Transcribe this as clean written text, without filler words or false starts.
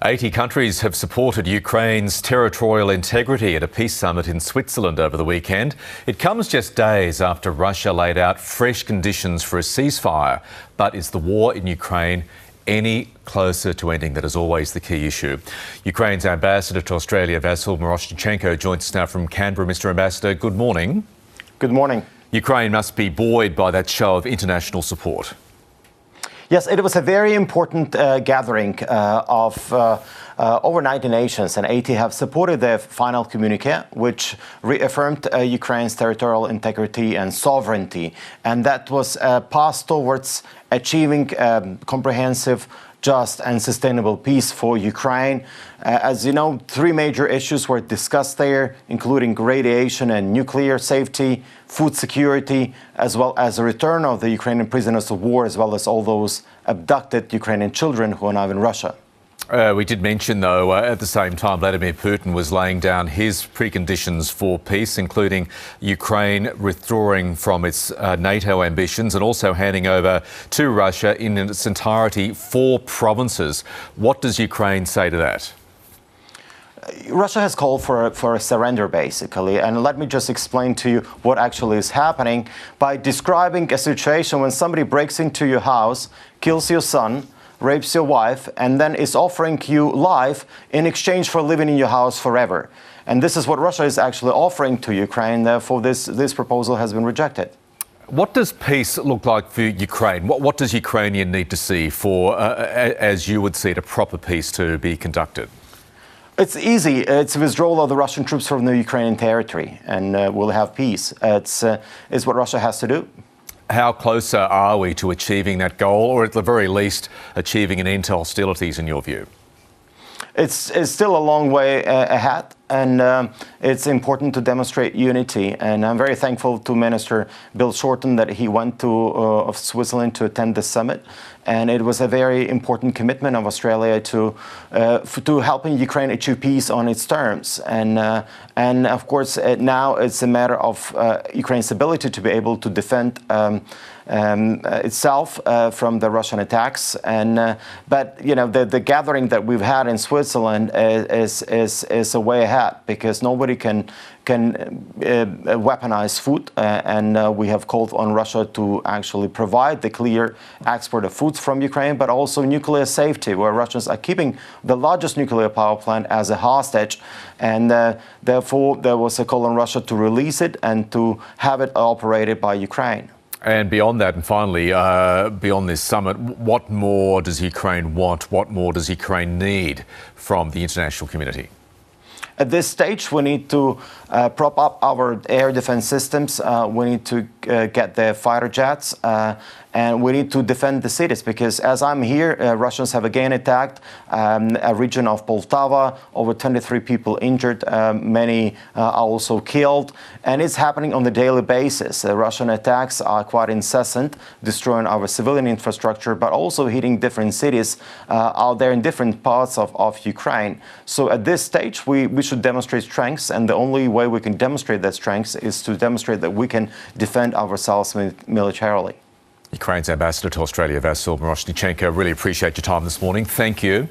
80 countries have supported Ukraine's territorial integrity at a peace summit in Switzerland over the weekend. It comes just days after Russia laid out fresh conditions for a ceasefire. But is the war in Ukraine any closer to ending? That is always the key issue. Ukraine's ambassador to Australia, Vasyl Miroshnichenko, joins us now from Canberra. Mr. Ambassador, good morning. Good morning. Ukraine must be buoyed by that show of international support. Yes, it was a very important gathering of over 90 nations, and 80 have supported the final communique, which reaffirmed Ukraine's territorial integrity and sovereignty. And that was a path towards achieving comprehensive, just and sustainable peace for Ukraine. As you know, three major issues were discussed there, including radiation and nuclear safety, food security, as well as the return of the Ukrainian prisoners of war, as well as all those abducted Ukrainian children who are now in Russia. We did mention, though, at the same time, Vladimir Putin was laying down his preconditions for peace, including Ukraine withdrawing from its NATO ambitions and also handing over to Russia in its entirety 4 provinces. What does Ukraine say to that? Russia has called for a surrender, basically. And let me just explain to you what actually is happening by describing a situation when somebody breaks into your house, kills your son, rapes your wife, and then is offering you life in exchange for living in your house forever. And this is what Russia is actually offering to Ukraine. Therefore, this proposal has been rejected. What does peace look like for Ukraine? What does Ukrainian need to see for, as you would see it, a proper peace to be conducted? It's easy. It's withdrawal of the Russian troops from the Ukrainian territory, and we'll have peace. It's what Russia has to do. How close are we to achieving that goal, or at the very least achieving an end to hostilities, in your view? It's still a long way ahead, and it's important to demonstrate unity. And I'm very thankful to Minister Bill Shorten that he went to Switzerland to attend the summit. And it was a very important commitment of Australia to helping Ukraine achieve peace on its terms. And of course, now it's a matter of Ukraine's ability to be able to defend itself from the Russian attacks. But you know, the gathering that we've had in Switzerland is a way ahead, because nobody can weaponize food, and we have called on Russia to actually provide the clear export of food from Ukraine, but also nuclear safety, where Russians are keeping the largest nuclear power plant as a hostage, and therefore there was a call on Russia to release it and to have it operated by Ukraine. And beyond that, and finally, beyond this summit, what more does Ukraine want? What more does Ukraine need from the international community? At this stage, we need to prop up our air defense systems. We need to get the fighter jets, and we need to defend the cities, because as I'm here, Russians have again attacked a region of Poltava, over 23 people injured, many are also killed, and it's happening on a daily basis. Russian attacks are quite incessant, destroying our civilian infrastructure, but also hitting different cities out there in different parts of Ukraine. So at this stage, we should demonstrate strengths, and the only way we can demonstrate that strength is to demonstrate that we can defend ourselves militarily. Ukraine's ambassador to Australia, Vasyl Miroshnichenko, really appreciate your time this morning. Thank you.